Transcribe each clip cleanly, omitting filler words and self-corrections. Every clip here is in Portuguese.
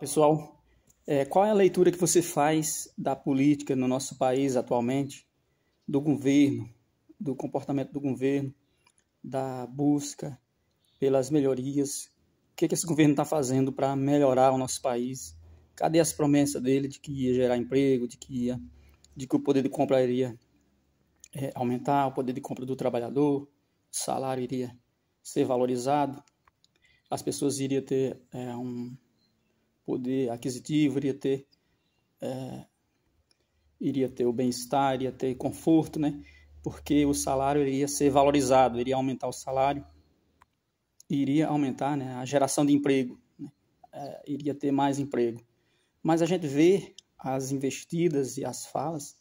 Pessoal, qual é a leitura que você faz da política no nosso país atualmente, do governo, do comportamento do governo, da busca pelas melhorias? O que esse governo está fazendo para melhorar o nosso país? Cadê as promessas dele de que ia gerar emprego, de que o poder de compra iria aumentar, o poder de compra do trabalhador, o salário iria ser valorizado, as pessoas iriam ter um poder aquisitivo, iria ter o bem-estar, iria ter conforto, né? Porque o salário iria ser valorizado, iria aumentar o salário, iria aumentar, né, a geração de emprego, né? Iria ter mais emprego. Mas a gente vê as investidas e as falas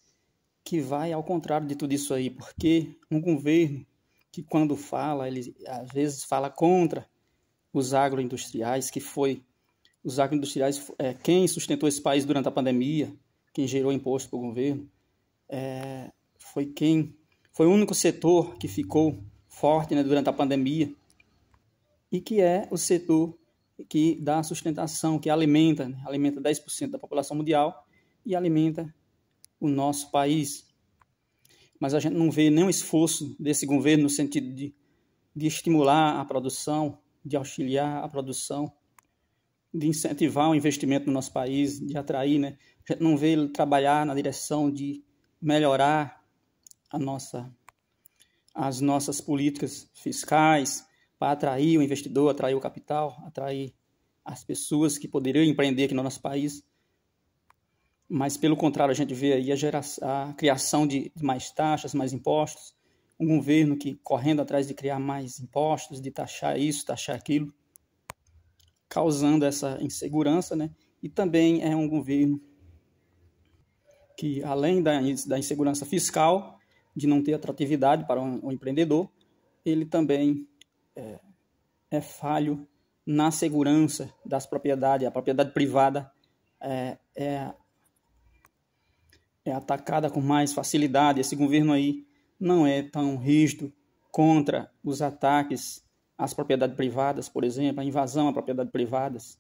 que vai ao contrário de tudo isso aí, porque um governo que quando fala, ele às vezes fala contra os agroindustriais, os agroindustriais, quem sustentou esse país durante a pandemia, quem gerou imposto para o governo, foi o único setor que ficou forte, né, durante a pandemia, e que é o setor que dá sustentação, que alimenta 10% da população mundial e alimenta o nosso país. Mas a gente não vê nenhum esforço desse governo no sentido de estimular a produção, de auxiliar a produção, de incentivar o investimento no nosso país, de atrair, né? A gente não vê ele trabalhar na direção de melhorar as nossas políticas fiscais para atrair o investidor, atrair o capital, atrair as pessoas que poderiam empreender aqui no nosso país. Mas, pelo contrário, a gente vê aí a criação de mais taxas, mais impostos, um governo que correndo atrás de criar mais impostos, de taxar isso, taxar aquilo, causando essa insegurança, né? E também é um governo que, além da insegurança fiscal, de não ter atratividade para um empreendedor, ele também é falho na segurança das propriedades. A propriedade privada é atacada com mais facilidade. Esse governo aí não é tão rígido contra os ataques às propriedades privadas, por exemplo, a invasão a propriedades privadas.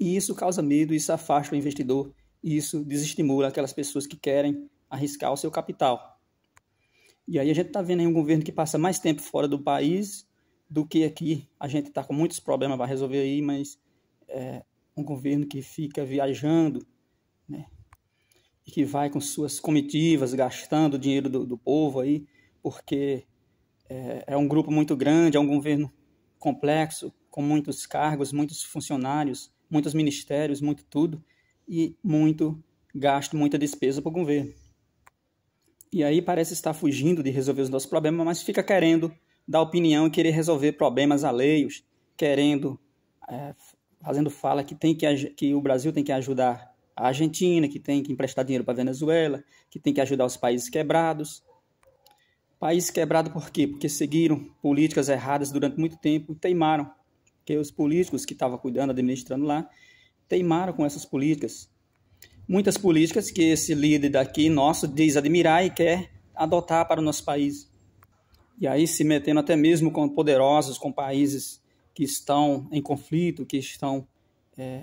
E isso causa medo, isso afasta o investidor, e isso desestimula aquelas pessoas que querem arriscar o seu capital. E aí a gente está vendo aí um governo que passa mais tempo fora do país do que aqui. A gente está com muitos problemas para resolver aí, mas é um governo que fica viajando, né? E que vai com suas comitivas, gastando o dinheiro do povo aí, porque é um grupo muito grande, é um governo complexo, com muitos cargos, muitos funcionários, muitos ministérios, muito tudo, e muito gasto, muita despesa para o governo. E aí parece estar fugindo de resolver os nossos problemas, mas fica querendo dar opinião e querer resolver problemas alheios, fazendo fala que o Brasil tem que ajudar a Argentina, que tem que emprestar dinheiro para a Venezuela, que tem que ajudar os países quebrados. País quebrado por quê? Porque seguiram políticas erradas durante muito tempo e teimaram. Porque os políticos que estavam cuidando, administrando lá, teimaram com essas políticas. Muitas políticas que esse líder daqui, nosso, diz admirar e quer adotar para o nosso país. E aí se metendo até mesmo com poderosos, com países que estão em conflito, que estão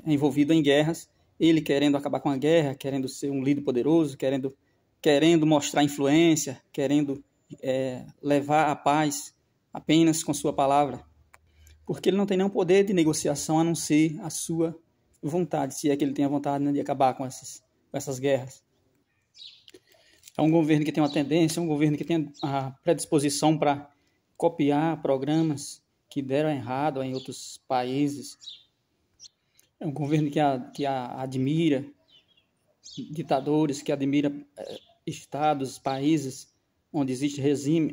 envolvidos em guerras, ele querendo acabar com a guerra, querendo ser um líder poderoso, querendo mostrar influência, querendo levar a paz apenas com sua palavra, porque ele não tem nenhum poder de negociação a não ser a sua vontade, se é que ele tem a vontade, né, de acabar com essas guerras. É um governo que tem uma tendência, é um governo que tem a predisposição para copiar programas que deram errado em outros países. É um governo que admira ditadores, que admira estados, países onde existem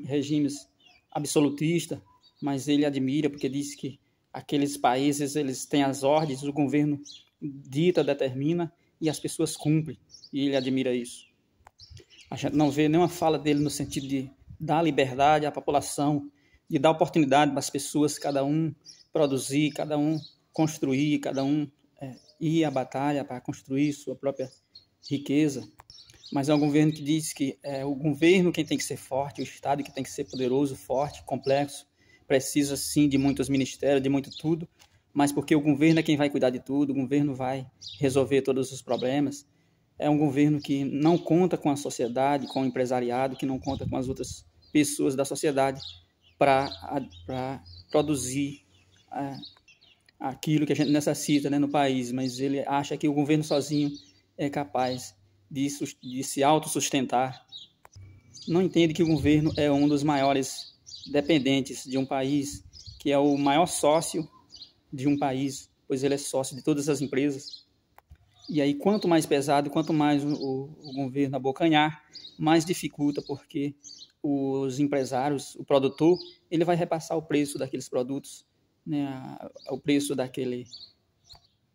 regimes absolutistas, mas ele admira porque diz que aqueles países eles têm as ordens, o governo dita, determina e as pessoas cumprem, e ele admira isso. A gente não vê nenhuma fala dele no sentido de dar liberdade à população, de dar oportunidade para as pessoas, cada um produzir, cada um construir, cada um ir à batalha para construir sua própria riqueza. Mas é um governo que diz que é o governo quem tem que ser forte, o Estado que tem que ser poderoso, forte, complexo, precisa sim de muitos ministérios, de muito tudo, mas porque o governo é quem vai cuidar de tudo, o governo vai resolver todos os problemas. É um governo que não conta com a sociedade, com o empresariado, que não conta com as outras pessoas da sociedade para produzir aquilo que a gente necessita, né, no país, mas ele acha que o governo sozinho é capaz de se autossustentar. Não entende que o governo é um dos maiores dependentes de um país, que é o maior sócio de um país, pois ele é sócio de todas as empresas. E aí, quanto mais pesado, quanto mais o governo abocanhar, mais dificulta, porque os empresários, o produtor, ele vai repassar o preço daqueles produtos, né, o preço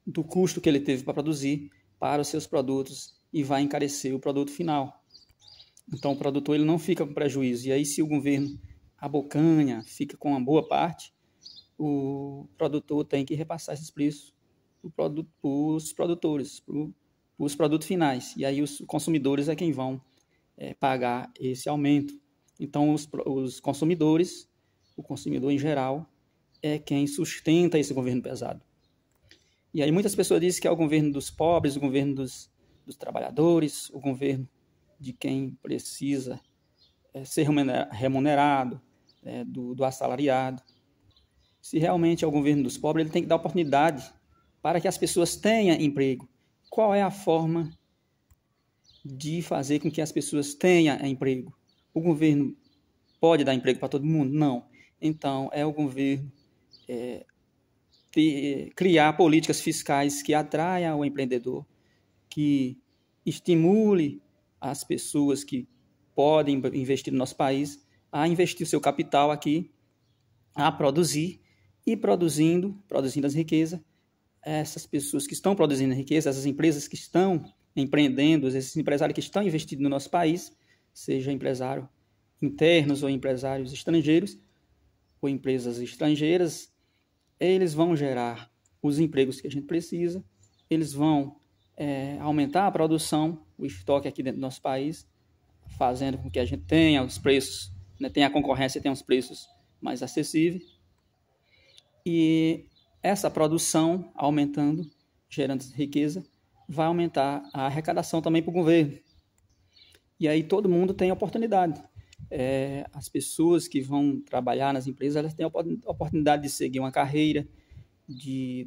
do custo que ele teve para produzir para os seus produtos e vai encarecer o produto final. Então, o produtor ele não fica com prejuízo. E aí, se o governo abocanha, fica com uma boa parte, o produtor tem que repassar esses preços para os produtores, para os produtos finais. E aí, os consumidores é quem vão pagar esse aumento. Então, os consumidores, o consumidor em geral, é quem sustenta esse governo pesado. E aí muitas pessoas dizem que é o governo dos pobres, o governo dos trabalhadores, o governo de quem precisa ser remunerado, do assalariado. Se realmente é o governo dos pobres, ele tem que dar oportunidade para que as pessoas tenham emprego. Qual é a forma de fazer com que as pessoas tenham emprego? O governo pode dar emprego para todo mundo? Não. Então, é o governo criar políticas fiscais que atraiam o empreendedor, que estimule as pessoas que podem investir no nosso país a investir o seu capital aqui, a produzir, e produzindo as riquezas, essas pessoas que estão produzindo riqueza, essas empresas que estão empreendendo, esses empresários que estão investindo no nosso país, seja empresários internos ou empresários estrangeiros, ou empresas estrangeiras, eles vão gerar os empregos que a gente precisa, eles vão aumentar a produção, o estoque aqui dentro do nosso país, fazendo com que a gente tenha os preços, né, tenha a concorrência e tenha os preços mais acessíveis. E essa produção aumentando, gerando riqueza, vai aumentar a arrecadação também para o governo. E aí todo mundo tem oportunidade. As pessoas que vão trabalhar nas empresas, elas têm a oportunidade de seguir uma carreira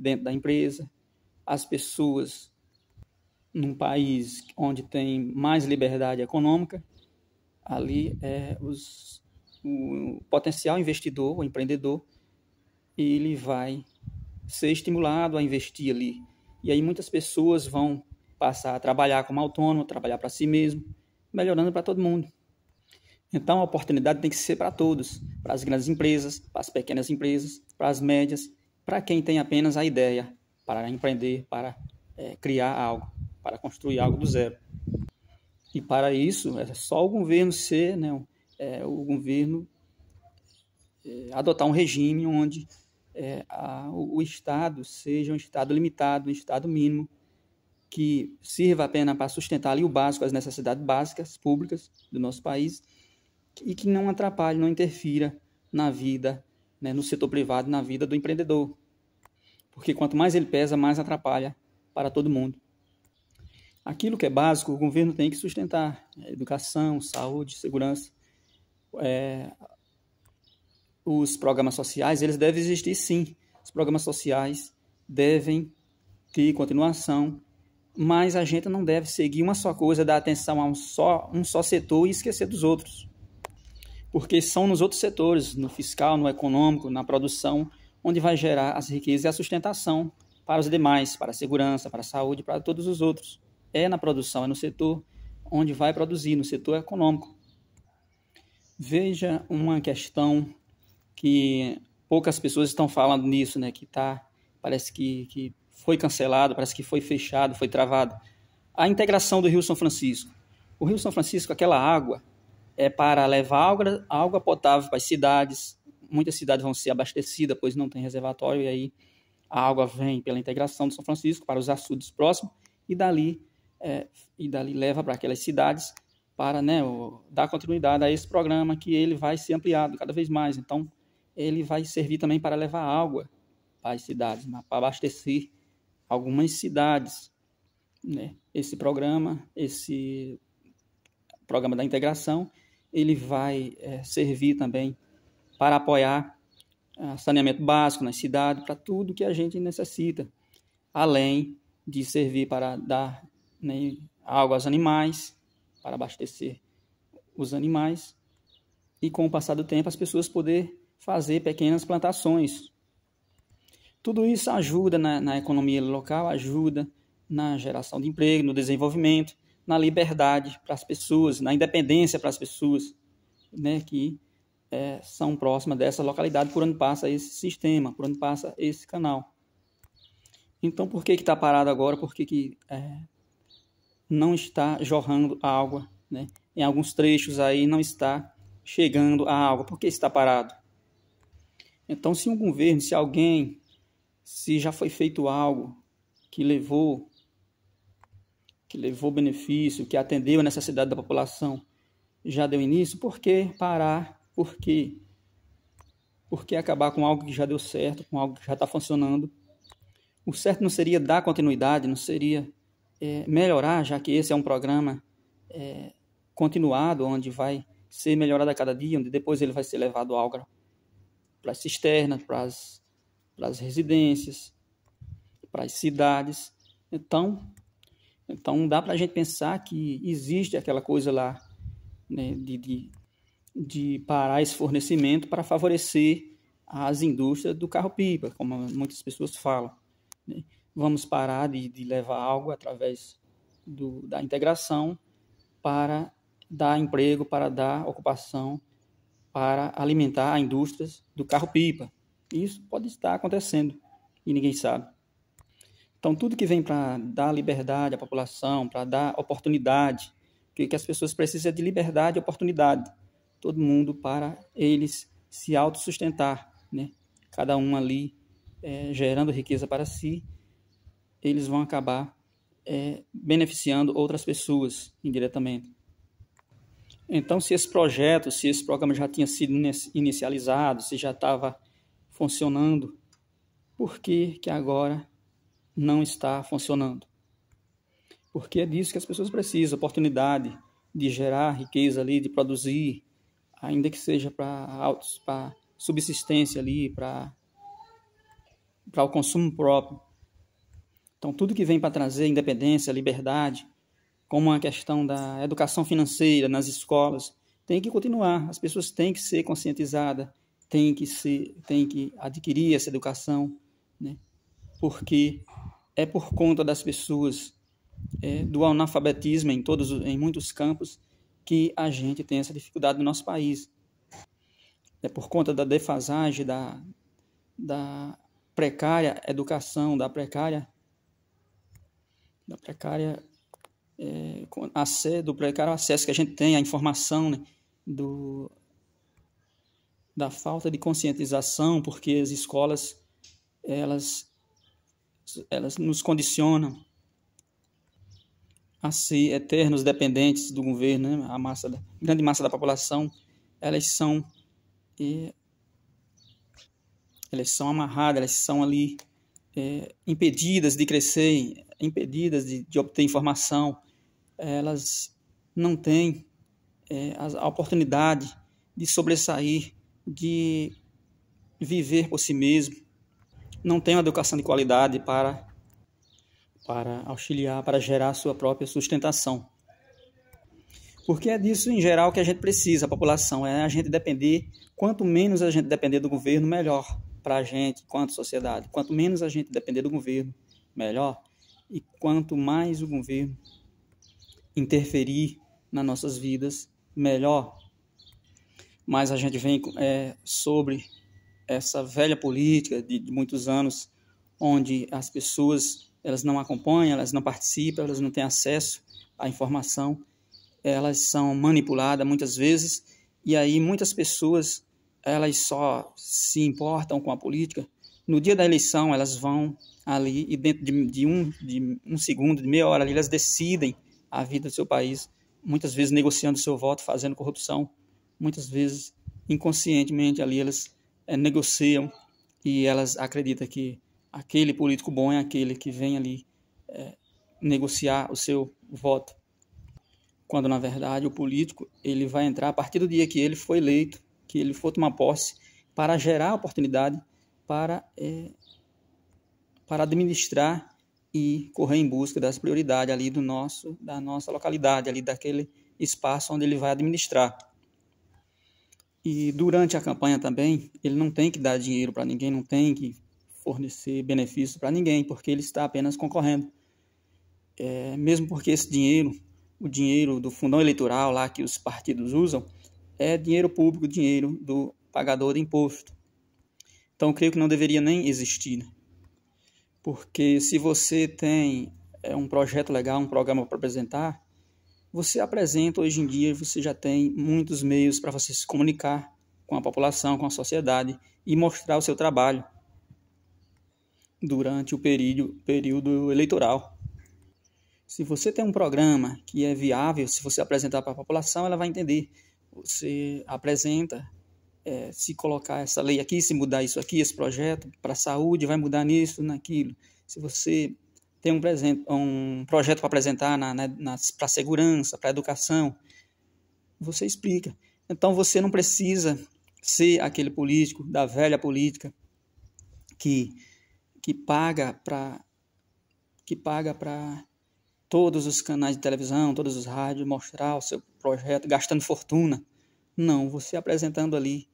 dentro da empresa. As pessoas num país onde tem mais liberdade econômica, ali o potencial investidor, o empreendedor, ele vai ser estimulado a investir ali. E aí muitas pessoas vão passar a trabalhar como autônomo, trabalhar para si mesmo, melhorando para todo mundo. Então, a oportunidade tem que ser para todos, para as grandes empresas, para as pequenas empresas, para as médias, para quem tem apenas a ideia para empreender, para criar algo, para construir algo do zero. E para isso, é só o governo o governo adotar um regime onde o Estado seja um Estado limitado, um Estado mínimo, que sirva apenas para sustentar ali o básico, as necessidades básicas públicas do nosso país, e que não atrapalhe, não interfira na vida, né, no setor privado, na vida do empreendedor. Porque quanto mais ele pesa, mais atrapalha para todo mundo. Aquilo que é básico, o governo tem que sustentar. Educação, saúde, segurança. Os programas sociais, eles devem existir sim. Os programas sociais devem ter continuação, mas a gente não deve seguir uma só coisa, dar atenção a um só setor e esquecer dos outros. Porque são nos outros setores, no fiscal, no econômico, na produção, onde vai gerar as riquezas e a sustentação para os demais, para a segurança, para a saúde, para todos os outros. É na produção, é no setor onde vai produzir, no setor econômico. Veja uma questão que poucas pessoas estão falando nisso, né? Parece que foi cancelado, parece que foi fechado, foi travado. A integração do Rio São Francisco. O Rio São Francisco, aquela água, é para levar água potável para as cidades. Muitas cidades vão ser abastecidas, pois não tem reservatório, e aí a água vem pela integração do São Francisco para os açudes próximos, e dali leva para aquelas cidades para, né, dar continuidade a esse programa, que ele vai ser ampliado cada vez mais. Então, ele vai servir também para levar água as cidades, para abastecer algumas cidades, né? Esse programa da integração, ele vai servir também para apoiar saneamento básico nas cidades, para tudo que a gente necessita, além de servir para dar, né, água aos animais, para abastecer os animais, e com o passar do tempo as pessoas poder fazer pequenas plantações. Tudo isso ajuda na economia local, ajuda na geração de emprego, no desenvolvimento, na liberdade para as pessoas, na independência para as pessoas, né, que são próximas dessa localidade por onde passa esse sistema, por onde passa esse canal. Então, por que está parado agora? Por que não está jorrando água, né? Em alguns trechos aí não está chegando a água. Por que está parado? Então, se um governo, se já foi feito algo que levou benefício, que atendeu a necessidade da população, já deu início, por que parar? Por que acabar com algo que já deu certo, com algo que já está funcionando? O certo não seria dar continuidade, não seria melhorar, já que esse é um programa continuado, onde vai ser melhorado a cada dia, onde depois ele vai ser levado água para as cisternas, para as residências, para as cidades. Então dá para a gente pensar que existe aquela coisa lá, né, de parar esse fornecimento para favorecer as indústrias do carro-pipa, como muitas pessoas falam, né? Vamos parar de levar água através da integração para dar emprego, para dar ocupação, para alimentar a indústria do carro-pipa. Isso pode estar acontecendo e ninguém sabe. Então, tudo que vem para dar liberdade à população, para dar oportunidade, que as pessoas precisam de liberdade e oportunidade. Todo mundo para eles se autossustentar, né? Cada um ali gerando riqueza para si, eles vão acabar beneficiando outras pessoas indiretamente. Então, se esse programa já tinha sido inicializado, se já estava funcionando, por que agora não está funcionando? Porque é disso que as pessoas precisam, oportunidade de gerar riqueza ali, de produzir, ainda que seja para subsistência ali, para o consumo próprio. Então, tudo que vem para trazer independência, liberdade, como a questão da educação financeira nas escolas, tem que continuar. As pessoas têm que ser conscientizadas, têm que adquirir essa educação, né? Porque é por conta das pessoas, do analfabetismo em muitos campos, que a gente tem essa dificuldade no nosso país. É por conta da defasagem, da precária educação, do precário acesso que a gente tem à informação, né? Da falta de conscientização, porque as escolas elas nos condicionam a ser eternos dependentes do governo, né? Grande massa da população, elas são amarradas, elas são ali impedidas de crescer, impedidas de obter informação. Elas não têm a oportunidade de sobressair, de viver por si mesmo, não têm uma educação de qualidade para auxiliar, para gerar a sua própria sustentação. Porque é disso, em geral, que a gente precisa, a população, a gente depender, quanto menos a gente depender do governo, melhor para a gente, quanto sociedade. Quanto menos a gente depender do governo, melhor. E quanto mais o governo interferir nas nossas vidas, melhor. Mas a gente vem sobre essa velha política de muitos anos, onde as pessoas elas não acompanham, elas não participam, elas não têm acesso à informação, elas são manipuladas muitas vezes, e aí muitas pessoas elas só se importam com a política. No dia da eleição, elas vão ali e dentro de um segundo, de meia hora, ali, elas decidem a vida do seu país, muitas vezes negociando seu voto, fazendo corrupção, muitas vezes inconscientemente ali elas negociam e elas acreditam que aquele político bom é aquele que vem ali negociar o seu voto, quando na verdade o político ele vai entrar a partir do dia que ele foi eleito, que ele for tomar posse, para gerar oportunidade para administrar e correr em busca das prioridades ali da nossa localidade, ali daquele espaço onde ele vai administrar. E durante a campanha também, ele não tem que dar dinheiro para ninguém, não tem que fornecer benefícios para ninguém, porque ele está apenas concorrendo. Mesmo porque esse dinheiro, o dinheiro do fundão eleitoral lá que os partidos usam, é dinheiro público, dinheiro do pagador de imposto. Então, eu creio que não deveria nem existir, né? Porque se você tem um projeto legal, um programa para apresentar, você apresenta hoje em dia, você já tem muitos meios para você se comunicar com a população, com a sociedade e mostrar o seu trabalho durante o período eleitoral. Se você tem um programa que é viável, se você apresentar para a população, ela vai entender. Você apresenta, se colocar essa lei aqui, se mudar isso aqui, esse projeto para a saúde, vai mudar nisso, naquilo. Se você tem um projeto para apresentar para a segurança, para a educação, você explica. Então você não precisa ser aquele político da velha política que paga para todos os canais de televisão, todos os rádios, mostrar o seu projeto, gastando fortuna. Não, você apresentando ali.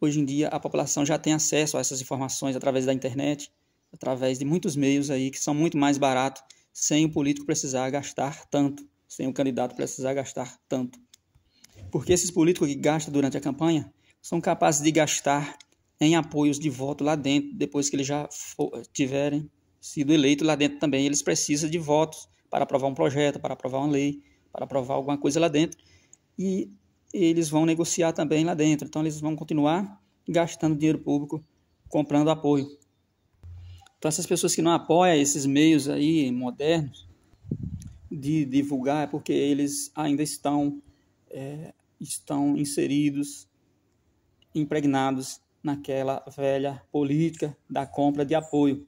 Hoje em dia, a população já tem acesso a essas informações através da internet, através de muitos meios aí que são muito mais baratos, sem o político precisar gastar tanto, sem o candidato precisar gastar tanto. Porque esses políticos que gastam durante a campanha são capazes de gastar em apoios de voto lá dentro, depois que eles já tiverem sido eleitos lá dentro também. Eles precisam de votos para aprovar um projeto, para aprovar uma lei, para aprovar alguma coisa lá dentro. E eles vão negociar também lá dentro. Então, eles vão continuar gastando dinheiro público, comprando apoio. Então, essas pessoas que não apoiam esses meios aí modernos de divulgar, é porque eles ainda estão inseridos, impregnados naquela velha política da compra de apoio.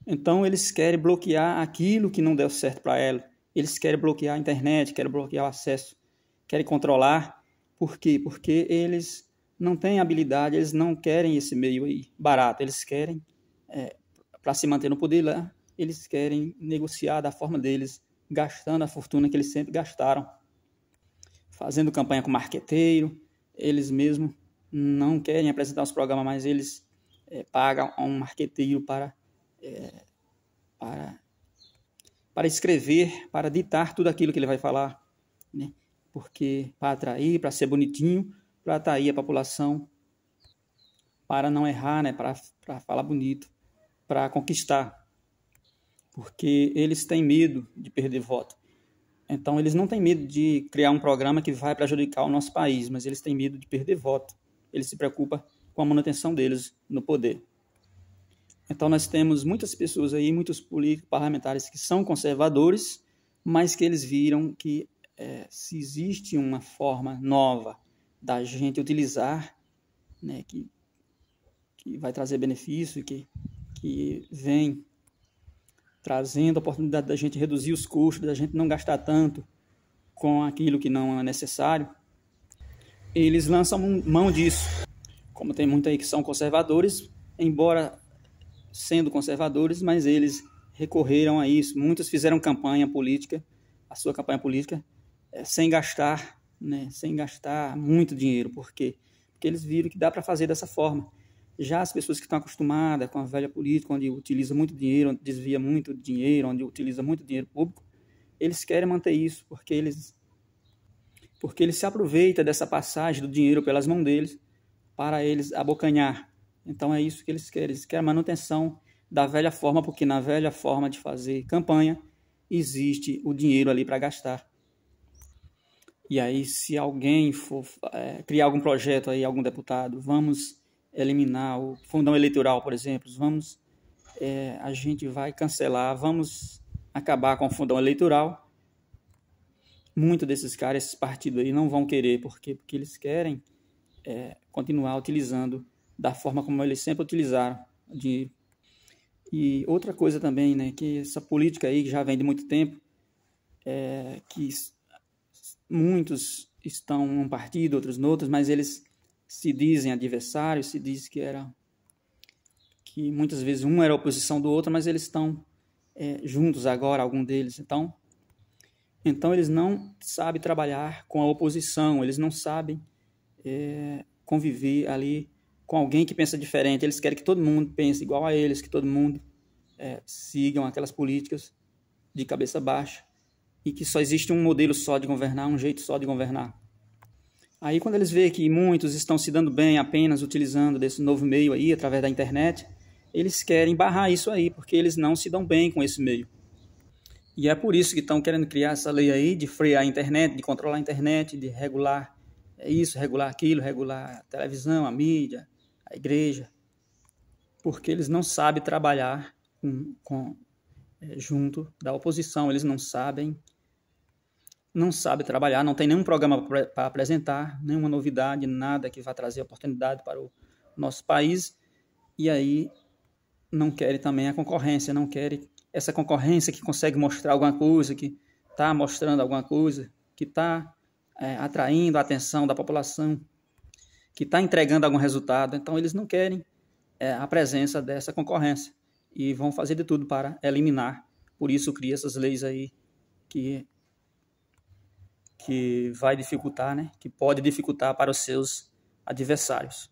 Então, eles querem bloquear aquilo que não deu certo para ela. Eles querem bloquear a internet, querem bloquear o acesso, querem controlar. Por quê? Porque eles não têm habilidade, eles não querem esse meio aí barato. Eles querem, para se manter no poder lá, eles querem negociar da forma deles, gastando a fortuna que eles sempre gastaram, fazendo campanha com marqueteiro. Eles mesmos não querem apresentar os programas, mas eles pagam a um marqueteiro para escrever, para ditar tudo aquilo que ele vai falar, né? Porque para atrair, para ser bonitinho, para atrair a população, para não errar, né? Para falar bonito, para conquistar, porque eles têm medo de perder voto. Então, eles não têm medo de criar um programa que vai prejudicar o nosso país, mas eles têm medo de perder voto. Eles se preocupam com a manutenção deles no poder. Então, nós temos muitas pessoas aí, muitos políticos parlamentares que são conservadores, mas que eles viram que se existe uma forma nova da gente utilizar, né, que vai trazer benefício, que vem trazendo a oportunidade da gente reduzir os custos, da gente não gastar tanto com aquilo que não é necessário, eles lançam mão disso. Como tem muitos aí que são conservadores, embora sendo conservadores, mas eles recorreram a isso. Muitos fizeram campanha política, a sua campanha política, sem gastar, né, sem gastar muito dinheiro. Por quê? Porque eles viram que dá para fazer dessa forma. Já as pessoas que estão acostumadas com a velha política, onde utiliza muito dinheiro, onde desvia muito dinheiro, onde utiliza muito dinheiro público, eles querem manter isso, porque eles se aproveitam dessa passagem do dinheiro pelas mãos deles para eles abocanhar. Então é isso que eles querem a manutenção da velha forma, porque na velha forma de fazer campanha existe o dinheiro ali para gastar. E aí, se alguém for criar algum projeto aí, algum deputado, vamos eliminar o fundão eleitoral, por exemplo, a gente vai cancelar, vamos acabar com o fundão eleitoral. Muitos desses caras, esses partidos aí, não vão querer, porque eles querem continuar utilizando da forma como eles sempre utilizaram. E outra coisa também, né, que essa política aí que já vem de muito tempo, que muitos estão num partido, outros no outro, mas eles se dizem adversários, se diz que muitas vezes um era oposição do outro, mas eles estão juntos agora, algum deles. Então eles não sabem trabalhar com a oposição, eles não sabem conviver ali com alguém que pensa diferente. Eles querem que todo mundo pense igual a eles, que todo mundo sigam aquelas políticas de cabeça baixa e que só existe um modelo só de governar, um jeito só de governar. Aí quando eles veem que muitos estão se dando bem apenas utilizando desse novo meio aí, através da internet, eles querem barrar isso aí, porque eles não se dão bem com esse meio. E é por isso que estão querendo criar essa lei aí de frear a internet, de controlar a internet, de regular isso, regular aquilo, regular a televisão, a mídia, a igreja, porque eles não sabem trabalhar junto da oposição, eles não sabem trabalhar, não tem nenhum programa para apresentar, nenhuma novidade, nada que vá trazer oportunidade para o nosso país, e aí não querem também a concorrência, não querem essa concorrência que consegue mostrar alguma coisa, que está mostrando alguma coisa, que está atraindo a atenção da população, que está entregando algum resultado. Então eles não querem a presença dessa concorrência e vão fazer de tudo para eliminar. Por isso cria essas leis aí que vai dificultar, né? Que pode dificultar para os seus adversários.